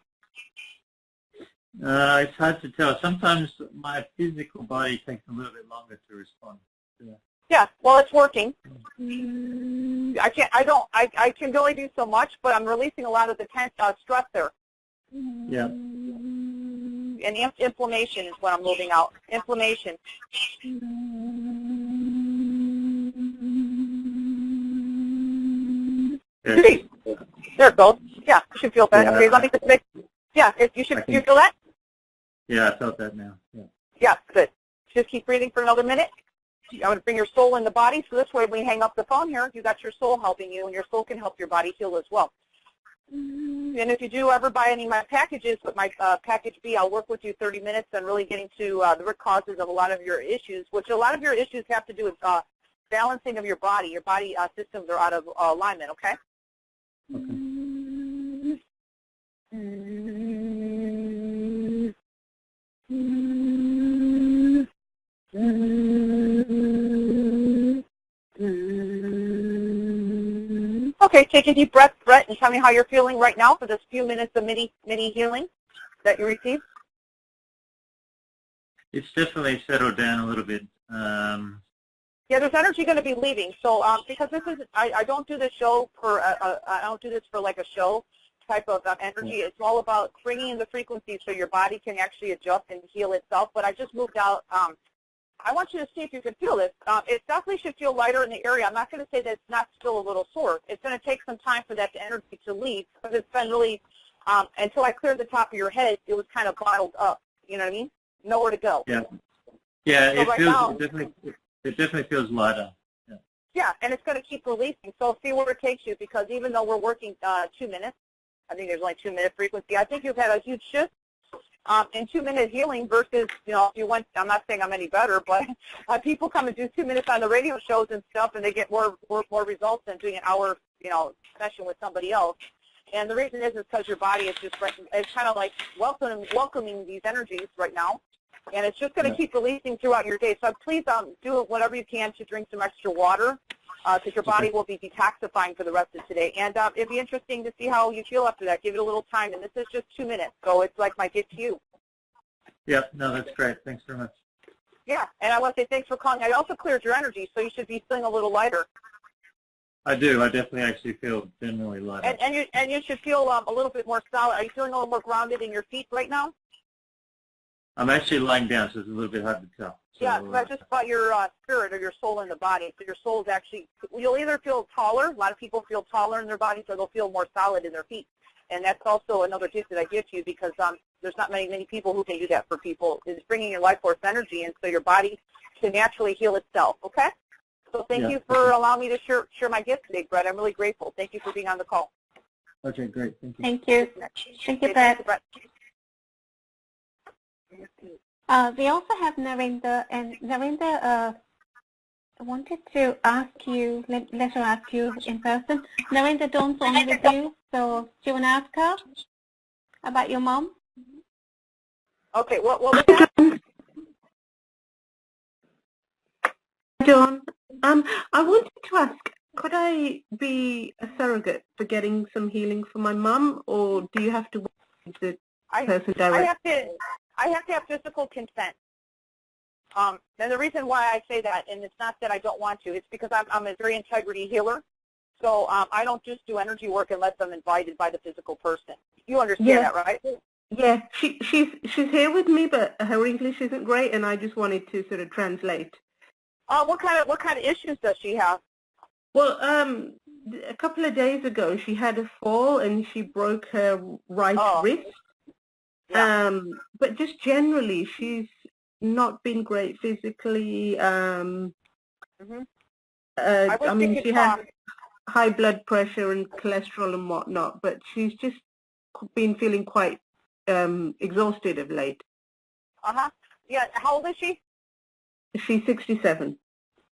It's hard to tell. Sometimes my physical body takes a little bit longer to respond. Yeah, well, it's working. I can only do so much, but I'm releasing a lot of the stress there. Yeah. And inflammation is what I'm moving out. Inflammation. Yes. There it goes. Yeah, you should feel that. Yeah. Okay, let me just make. Yeah, you feel that? Yeah, I felt that now. Yeah. Yeah, good. Just keep breathing for another minute. I'm going to bring your soul in the body, so this way when we hang up the phone here, you got your soul helping you, and your soul can help your body heal as well. And if you do ever buy any of my packages, with my package B, I'll work with you 30 minutes on really getting to the root causes of a lot of your issues, which a lot of your issues have to do with balancing of your body. Your body systems are out of alignment, okay? Okay, take a deep breath, Brett, and tell me how you're feeling right now for this few minutes of mini healing that you received. It's definitely settled down a little bit. Yeah, there's energy going to be leaving. So because this is, I don't do this show for, I don't do this for like a show type of energy. It's all about bringing in the frequency so your body can actually adjust and heal itself. But I just moved out. I want you to see if you can feel this. It definitely should feel lighter in the area. I'm not going to say that it's not still a little sore. It's going to take some time for that energy to leave because it's been really, until I cleared the top of your head, it was kind of bottled up. You know what I mean? Nowhere to go. Yeah. Yeah, so it right feels, now, it definitely feels lighter. Yeah. Yeah, and it's going to keep releasing. So see where it takes you because even though we're working 2 minutes, I think there's only 2-minute frequency, I think you've had a huge shift in 2-minute healing versus, you know, if you went, I'm not saying I'm any better, but people come and do 2 minutes on the radio shows and stuff and they get more results than doing an hour, you know, session with somebody else. And the reason is because your body is just, it's kind of like welcoming these energies right now. And it's just going to keep releasing throughout your day. So please do whatever you can to drink some extra water because your body will be detoxifying for the rest of today. And it'd be interesting to see how you feel after that. Give it a little time. And this is just 2 minutes. So it's like my gift to you. Yeah, no, that's great. Thanks very much. Yeah, and I want to say thanks for calling. I also cleared your energy, so you should be feeling a little lighter. I do. I definitely actually feel generally lighter. And you should feel a little bit more solid. Are you feeling a little more grounded in your feet right now? I'm actually lying down, so it's a little bit hard to tell. So, yeah, that's just about your spirit or your soul in the body. So your soul is actually, you'll either feel taller, a lot of people feel taller in their bodies, or they'll feel more solid in their feet. And that's also another gift that I give to you because there's not many people who can do that for people. It's bringing your life force energy in so your body can naturally heal itself, okay? So thank you for allowing me to share my gift today, Brett. I'm really grateful. Thank you for being on the call. Okay, great. Thank you. Thank you. Thank you, Brett. We also have Narinder, and Narinder wanted to ask you, let her ask you in person. Narinder, Dawn's on with you, so do you want to ask her about your mom? Okay, what was that? Dawn, I wanted to ask, could I be a surrogate for getting some healing for my mum, or do you have to work with the person directly? I have to have physical consent. And the reason why I say that, and it's not that I don't want to, it's because I'm a very integrity healer. So I don't just do energy work unless I'm invited by the physical person. You understand that, right? Yeah, she's here with me, but her English isn't great, and I just wanted to sort of translate. What kind of issues does she have? Well, a couple of days ago, she had a fall and she broke her right wrist. Yeah. But just generally, she's not been great physically. I mean, she had high blood pressure and cholesterol and whatnot, but she's just been feeling quite exhausted of late. Yeah. How old is she? She's 67.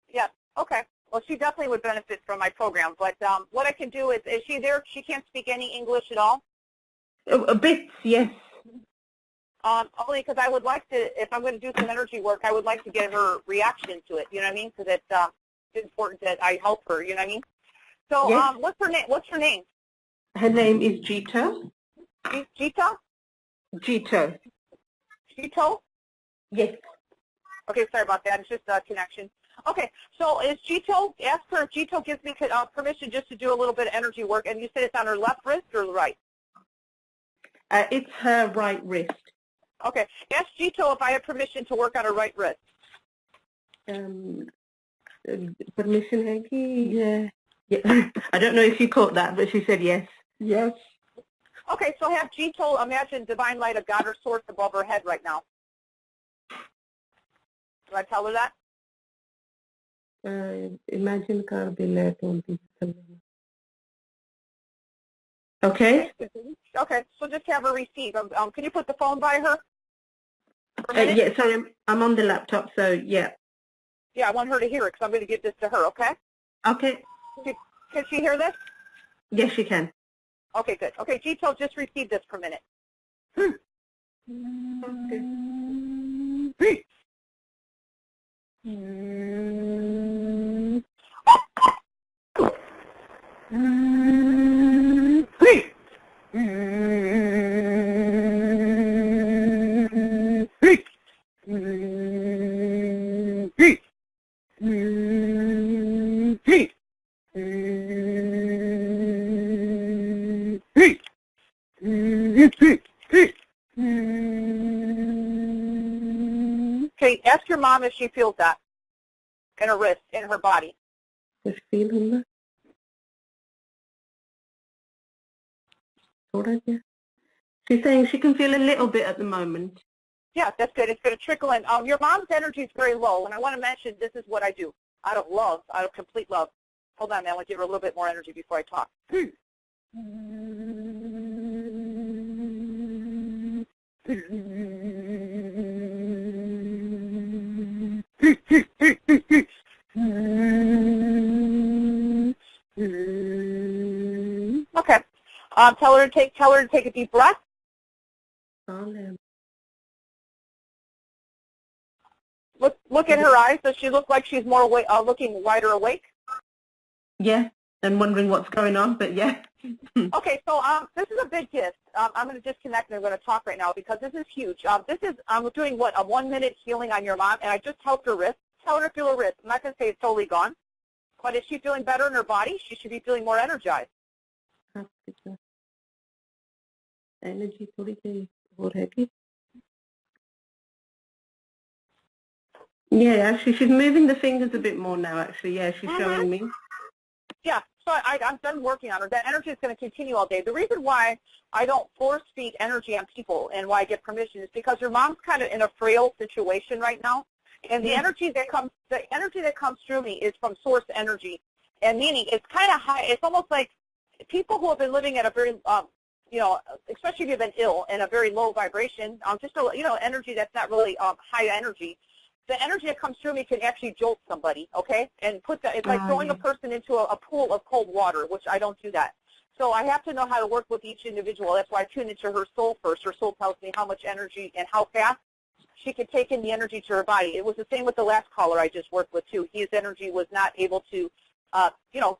Yeah. Okay. Well, she definitely would benefit from my program. But what I can do is she there? She can't speak any English at all? A bit, yes. Only because I would like to, if I'm going to do some energy work, I would like to get her reaction to it. You know what I mean? Because it's important that I help her. You know what I mean? So yes. What's her name? What's her name? Her name is Jito. Jito? Jito. Jito? Yes. Okay, sorry about that. It's just a connection. Okay, so is Jito, ask her if Jito gives me permission just to do a little bit of energy work, and you said it's on her left wrist or the right? It's her right wrist. Okay, ask Jito if I have permission to work on her right wrist. Permission, Hanky? Yeah. I don't know if you caught that, but she said yes. Yes. Okay, so have Jito imagine divine light of God or source above her head right now. Do I tell her that? Imagine God be led on people. Okay. Okay, so just have her receive. Can you put the phone by her? Yeah, sorry, I'm on the laptop, so yeah. Yeah, I want her to hear it because I'm going to give this to her, okay? Okay. Can she hear this? Yes, she can. Okay, good. Okay, Jito, just receive this per minute. Okay. Okay, ask your mom if she feels that in her wrist, in her body. Just feeling that. She's saying she can feel a little bit at the moment. Yeah, that's good. It's going to trickle in. Your mom's energy is very low, and I want to mention this is what I do out of love, out of complete love. Hold on, man. I want to give her a little bit more energy before I talk. Okay. Tell her to take a deep breath. Look at her eyes. Does she look like she's more looking wider awake? Yeah, and wondering what's going on, but yeah. Okay, so this is a big gift. I'm going to disconnect and I'm going to talk right now because this is huge. I'm doing what, a 1-minute healing on your mom, and I just helped her wrist. Tell her to feel her wrist. I'm not going to say it's totally gone, but is she feeling better in her body? She should be feeling more energized. Energy थोड़ी सी हो रहेगी. Yeah, actually, she's moving the fingers a bit more now, actually. Yeah, she's showing me. Yeah, so I'm done working on her. That energy is going to continue all day. The reason why I don't force feed energy on people and why I get permission is because your mom's kind of in a frail situation right now, and the energy that comes through me is from source energy, and meaning it's kind of high. It's almost like people who have been living at a very especially if you've been ill and a very low vibration, just energy that's not really high energy. The energy that comes through me can actually jolt somebody, okay? And it's like throwing a person into a pool of cold water, which I don't do that. So I have to know how to work with each individual. That's why I tune into her soul first. Her soul tells me how much energy and how fast she can take in the energy to her body. It was the same with the last caller I just worked with, too. His energy was not able to,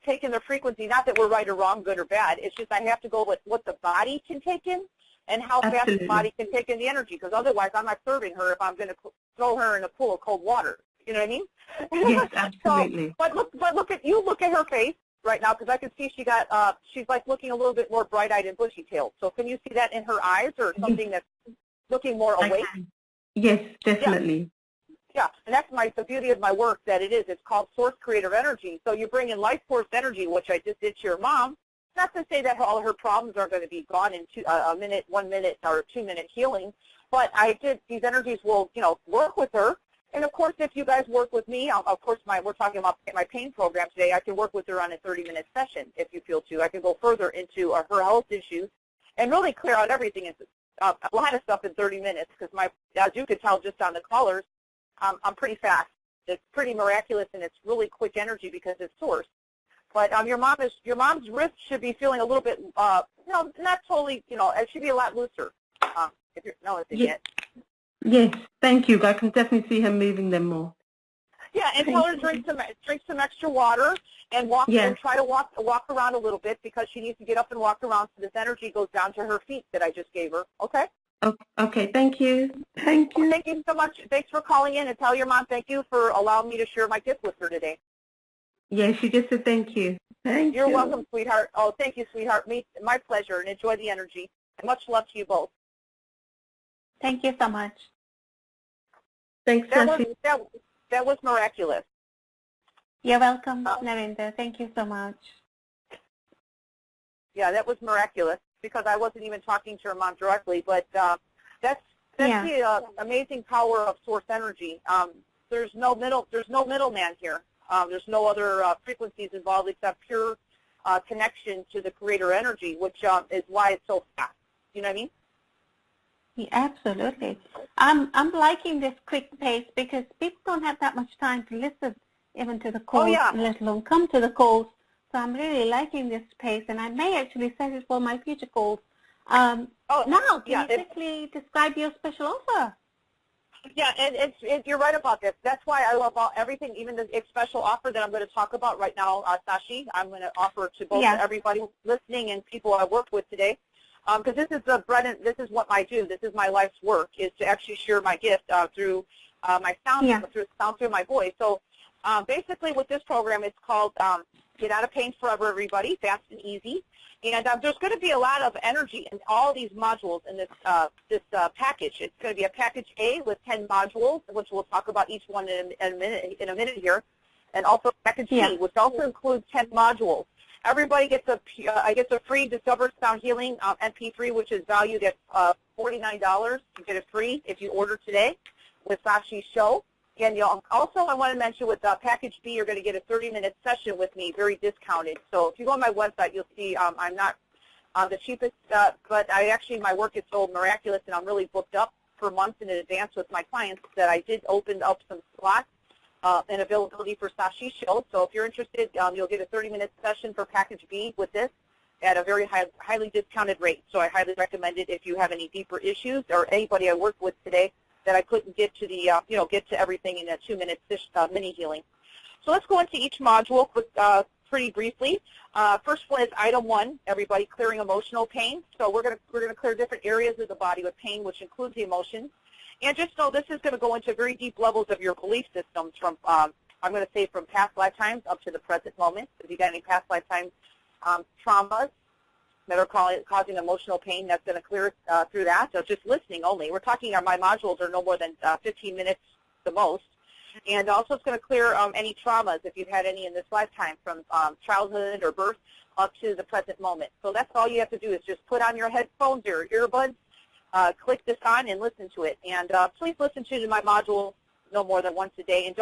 take in the frequency. Not that we're right or wrong, good or bad. It's just I have to go with what the body can take in and how fast the body can take in the energy, because otherwise I'm not serving her if I'm going to throw her in a pool of cold water. You know what I mean? Yes, absolutely. But look at her face right now, because I can see she's like looking a little bit more bright-eyed and bushy-tailed. So can you see that in her eyes, or something that's looking more awake? Yes, definitely. Yeah, and that's the beauty of my work, that it's called Source Creative Energy. So you bring in life force energy, which I just did to your mom. Not to say that all her problems are going to be gone in 1 minute or 2-minute healing, but these energies will, work with her. And of course, if you guys work with me, of course, we're talking about my pain program today. I can work with her on a 30-minute session if you feel to. I can go further into her health issues and really clear out everything. A lot of stuff in 30 minutes, because as you could tell just on the callers, I'm pretty fast. It's pretty miraculous, and it's really quick energy because it's source. But your mom's wrist should be feeling a little bit, not totally, it should be a lot looser. If you're, no, it's yes. Yes, thank you. I can definitely see her moving them more. Yeah, and tell her to drink some extra water and walk. Yeah. And try to walk around a little bit, because she needs to get up and walk around so this energy goes down to her feet that I just gave her. Okay. Okay. Thank you. Thank you. Well, thank you so much. Thanks for calling in, and tell your mom thank you for allowing me to share my gift with her today. Yeah, she just said thank you. You're welcome, sweetheart. Oh, thank you, sweetheart. My pleasure, and enjoy the energy. And much love to you both. Thank you so much. Thanks, Sashi. That was miraculous. You're welcome, Narendra. Thank you so much. Yeah, that was miraculous, because I wasn't even talking to her mom directly, but that's the amazing power of source energy. There's no middleman here. There's no other frequencies involved except pure connection to the creator energy, which is why it's so fast. You know what I mean? Yeah, absolutely. I'm liking this quick pace, because people don't have that much time to listen even to the calls, let alone come to the calls. So I'm really liking this pace, and I may actually set it for my future calls. Now, can you quickly describe your special offer? Yeah, and you're right about this. That's why I love everything, even the special offer that I'm going to talk about right now, Sashi. I'm going to offer to both everybody listening and people I work with today, because this is the bread and this is what I do. This is my life's work, is to actually share my gift through my sound, through my voice. So basically, with this program, it's called Get Out of Pain Forever, everybody, fast and easy. And there's going to be a lot of energy in all these modules in this package. It's going to be a package A with 10 modules, which we'll talk about each one in a minute here, and also package C, which also includes 10 modules. Everybody gets a free Discover Sound Healing MP3, which is valued at $49. You get it free if you order today with Sashi's show. And also, I want to mention with Package B, you're going to get a 30-minute session with me, very discounted. So if you go on my website, you'll see I'm not the cheapest, but my work is so miraculous, and I'm really booked up for months in advance with my clients that I did open up some slots and availability for Sashi's show. So if you're interested, you'll get a 30-minute session for Package B with this at a very highly discounted rate. So I highly recommend it if you have any deeper issues, or anybody I work with today that I couldn't get to the, get to everything in a 2-minute mini healing. So let's go into each module pretty briefly. First one is item 1, everybody, clearing emotional pain. So we're going to clear different areas of the body with pain, which includes the emotions. And just know this is going to go into very deep levels of your belief systems from, I'm going to say, from past lifetimes up to the present moment. If you got any past lifetime traumas that are causing emotional pain, that's going to clear through that. So just listening only. We're talking, my modules are no more than 15 minutes the most. And also it's going to clear any traumas, if you've had any in this lifetime, from childhood or birth up to the present moment. So that's all you have to do, is just put on your headphones or earbuds, click this on and listen to it. And please listen to my module no more than once a day. And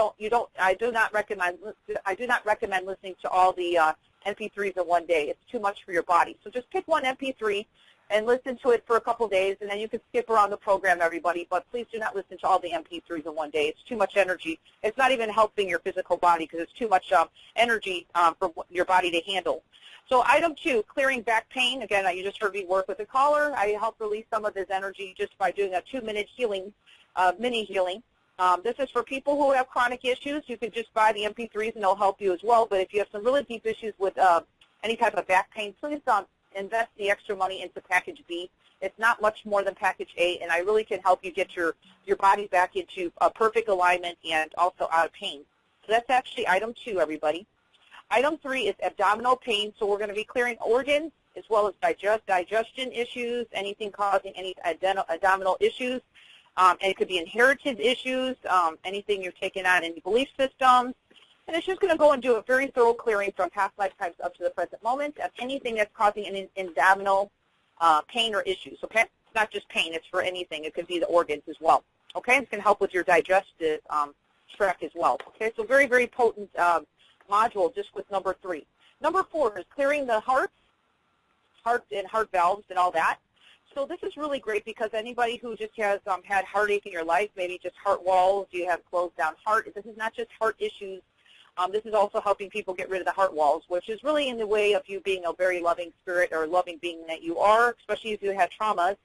I do not recommend listening to all the MP3s in one day. It's too much for your body. So just pick one MP3 and listen to it for a couple days, and then you can skip around the program, everybody. But please do not listen to all the MP3s in one day. It's too much energy. It's not even helping your physical body, because it's too much energy for your body to handle. So item 2, clearing back pain. Again, you just heard me work with a caller. I help release some of his energy just by doing a 2-minute healing, mini healing. This is for people who have chronic issues. You can just buy the MP3s and they'll help you as well. But if you have some really deep issues with any type of back pain, please invest the extra money into Package B. It's not much more than Package A, and I really can help you get your body back into a perfect alignment and also out of pain. So that's actually item 2, everybody. Item 3 is abdominal pain. So we're going to be clearing organs as well as digestion issues, anything causing any abdominal issues. And it could be inherited issues, anything you're taking on, any belief systems. And it's just going to go and do a very thorough clearing from past lifetimes up to the present moment of anything that's causing an abdominal pain or issues, okay? It's not just pain, it's for anything. It could be the organs as well, okay? It's going to help with your digestive tract as well, okay? So very, very potent module just with number 3. Number 4 is clearing the heart and heart valves and all that. So this is really great because anybody who just has had heartache in your life, maybe just heart walls, you have closed down heart. This is not just heart issues. This is also helping people get rid of the heart walls, which is really in the way of you being a very loving spirit or loving being that you are, especially if you had traumas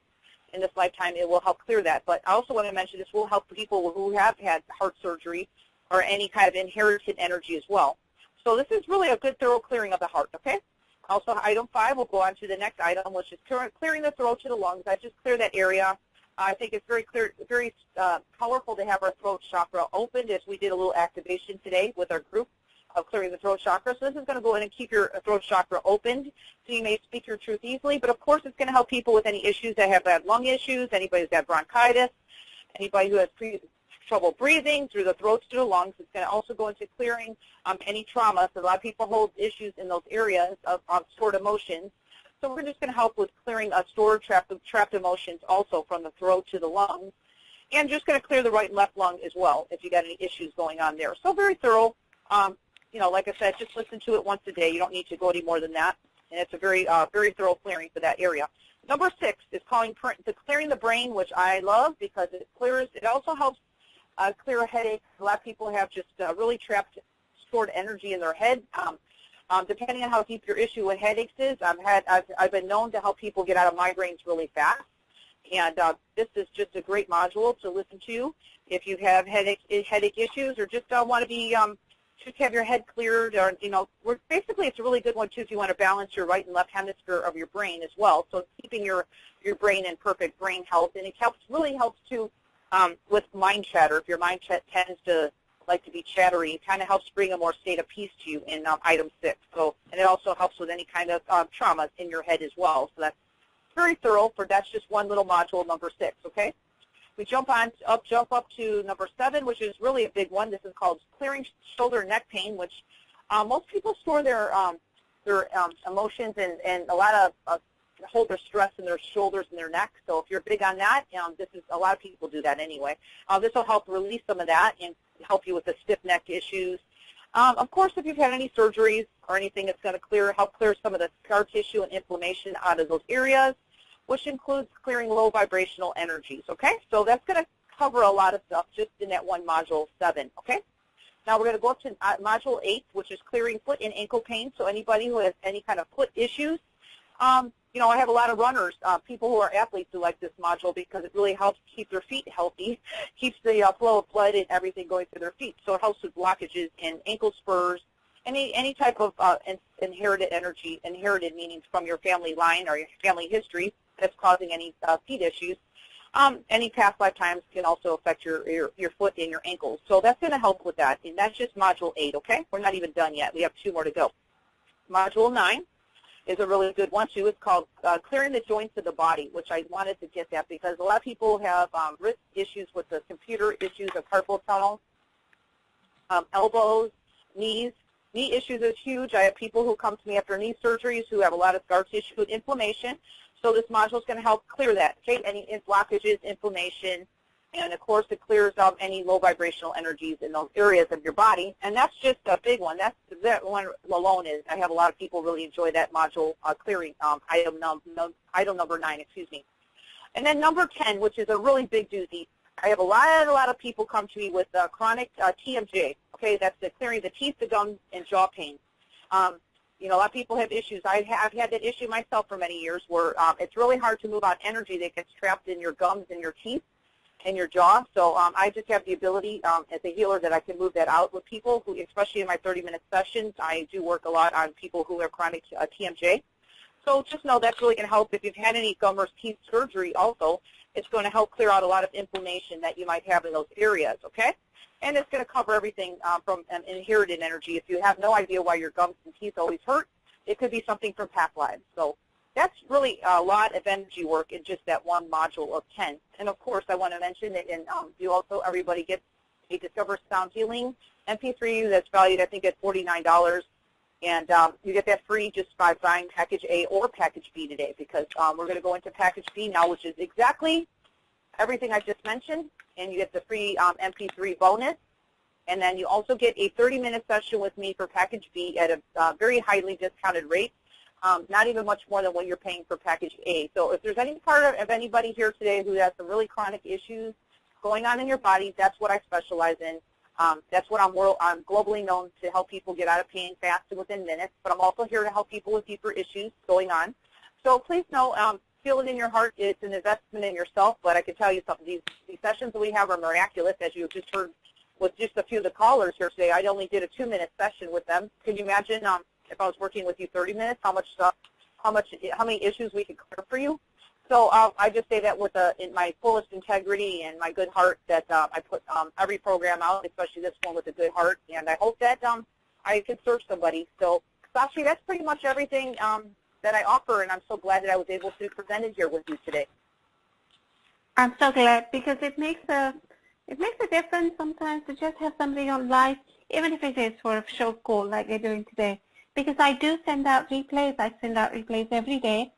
in this lifetime. It will help clear that. But I also want to mention this will help people who have had heart surgery or any kind of inherited energy as well. So this is really a good thorough clearing of the heart, okay? Also, item 5, we'll go on to the next item, which is clearing the throat to the lungs. I just cleared that area. I think it's very powerful to have our throat chakra opened, as we did a little activation today with our group of clearing the throat chakra. So this is going to go in and keep your throat chakra opened so you may speak your truth easily. But, of course, it's going to help people with any issues that have had lung issues, anybody who's got bronchitis, anybody who has trouble breathing through the throat to the lungs. It's going to also go into clearing any trauma. So a lot of people hold issues in those areas of stored emotions. So we're just going to help with clearing stored trapped emotions also from the throat to the lungs. And just going to clear the right and left lung as well if you got any issues going on there. So very thorough. Like I said, just listen to it once a day. You don't need to go any more than that. And it's a very thorough clearing for that area. Number 6 is clearing the brain, which I love because it also helps clear a headache. A lot of people have just really trapped stored energy in their head. Depending on how deep your issue with headaches is, I've been known to help people get out of migraines really fast. And this is just a great module to listen to if you have headache issues or just want to be just have your head cleared, or basically it's a really good one too if you want to balance your right and left hemisphere of your brain as well. So keeping your brain in perfect brain health, and it really helps too with mind chatter. If your mind tends to like to be chattery, it kind of helps bring a more state of peace to you in item 6. So, and it also helps with any kind of traumas in your head as well. So that's very thorough. That's just one little module, number 6. Okay. We jump up to number 7, which is really a big one. This is called clearing shoulder and neck pain, which most people store their emotions and a lot of hold their stress in their shoulders and their neck. So if you're big on that, this is a lot of people do that anyway. This will help release some of that and help you with the stiff neck issues. Of course, if you've had any surgeries or anything, it's going to help clear some of the scar tissue and inflammation out of those areas, which includes clearing low vibrational energies, okay? So that's going to cover a lot of stuff just in that one module 7, okay? Now we're going to go up to module 8, which is clearing foot and ankle pain. So anybody who has any kind of foot issues, I have a lot of runners, people who are athletes who like this module because it really helps keep their feet healthy, keeps the flow of blood and everything going through their feet. So it helps with blockages in ankle spurs, any type of inherited energy, inherited meaning from your family line or your family history that's causing any feet issues. Any past lifetimes can also affect your foot and your ankles. So that's going to help with that. And that's just module 8, okay? We're not even done yet. We have 2 more to go. Module 9 is a really good one, too. It's called clearing the joints of the body, which I wanted to get that because a lot of people have wrist issues with the computer issues of carpal tunnel, elbows, knees. Knee issues is huge. I have people who come to me after knee surgeries who have a lot of scar tissue and inflammation. So this module is going to help clear that, okay? Any blockages, inflammation, and of course it clears up any low vibrational energies in those areas of your body. And that's just a big one. That one alone is. I have a lot of people really enjoy that module clearing item number 9, excuse me. And then number 10, which is a really big doozy. I have a lot of people come to me with chronic TMJ. Okay, that's the clearing the teeth, the gums, and jaw pain. A lot of people have issues. I've had that issue myself for many years where it's really hard to move out energy that gets trapped in your gums and your teeth and your jaw. So I just have the ability as a healer that I can move that out with people, who, especially in my 30-minute sessions. I do work a lot on people who have chronic TMJ. So just know that's really going to help if you've had any gum or teeth surgery also. It's going to help clear out a lot of inflammation that you might have in those areas, okay? And it's going to cover everything from inherited energy. If you have no idea why your gums and teeth always hurt, it could be something from past lives. So that's really a lot of energy work in just that one module of 10. And of course, I want to mention that everybody gets a Discover Sound Healing MP3 that's valued, I think, at $49. And you get that free just by buying Package A or Package B today, because we're going to go into Package B now, which is exactly everything I just mentioned. And you get the free MP3 bonus. And then you also get a 30-minute session with me for Package B at a very highly discounted rate, not even much more than what you're paying for Package A. So if there's any part of anybody here today who has some really chronic issues going on in your body, that's what I specialize in. That's what I'm globally known to help people get out of pain fast and within minutes, but I'm also here to help people with deeper issues going on. So please know, feel it in your heart. It's an investment in yourself, but I can tell you something. These sessions that we have are miraculous, as you just heard with just a few of the callers here today. I only did a 2-minute session with them. Can you imagine if I was working with you 30 minutes, how many issues we could clear for you? So I just say that with in my fullest integrity and my good heart that I put every program out, especially this one with a good heart, and I hope that I can serve somebody. So, Sashi, that's pretty much everything that I offer, and I'm so glad that I was able to present it here with you today. I'm so glad, because it makes a difference sometimes to just have somebody on live, even if it is for a short call like we're doing today. Because I do send out replays. I send out replays every day.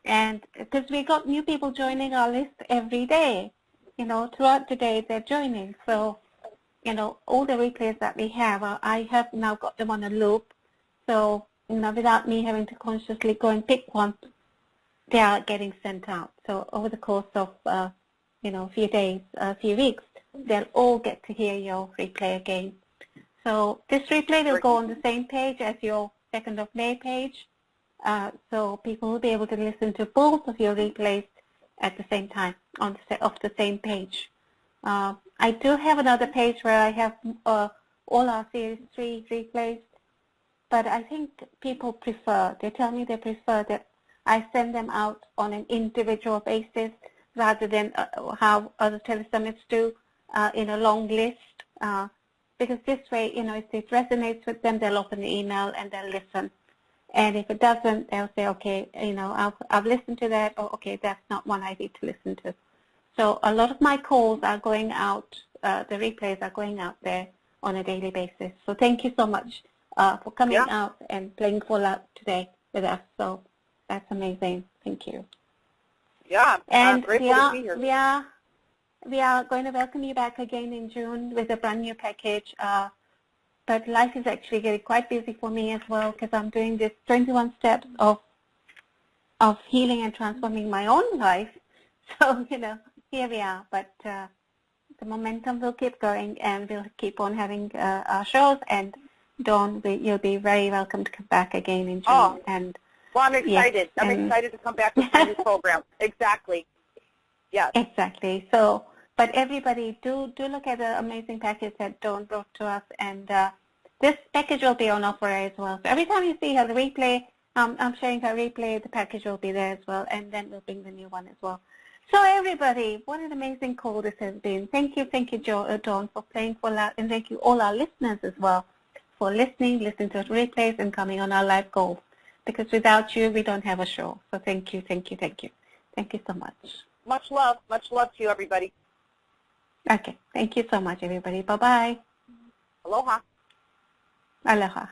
And because we got new people joining our list every day, throughout the day they're joining. So, all the replays that we have, I have now got them on a loop. So, without me having to consciously go and pick one, they are getting sent out. So over the course of, a few days, a few weeks, they'll all get to hear your replay again. So this replay will go on the same page as your 2nd of May page. So people will be able to listen to both of your replays at the same time off the same page. I do have another page where I have all our Series 3 replays, but I think people they tell me they prefer that I send them out on an individual basis rather than how other telesummits do in a long list. Because this way, if it resonates with them, they'll open the email and they'll listen. And if it doesn't, they'll say, okay, I've listened to that, or okay, that's not one I need to listen to. So a lot of my calls are going out, the replays are going out there on a daily basis. So thank you so much for coming out and playing Full Out today with us. So that's amazing. Thank you. Yeah, and grateful to be here. We are going to welcome you back again in June with a brand new package. But life is actually getting quite busy for me as well because I'm doing this 21 steps of healing and transforming my own life. So, here we are. But the momentum will keep going, and we'll keep on having our shows. And Dawn, you'll be very welcome to come back again in June. Oh, well, I'm excited. Yes, I'm excited to come back with my new program. Exactly. Yes. Exactly. So, but everybody, do look at the amazing package that Dawn brought to us, and this package will be on offer as well. So every time you see her replay, I'm sharing her replay, the package will be there as well, and then we'll bring the new one as well. So everybody, what an amazing call this has been. Thank you, Dawn, for playing Full Out, and thank you all our listeners as well for listening to replays, and coming on our live calls. Because without you, we don't have a show. So thank you, thank you, thank you. Thank you so much. Much love to you, everybody. Okay, thank you so much, everybody. Bye-bye. Aloha. Aloha.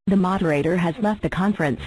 The moderator has left the conference.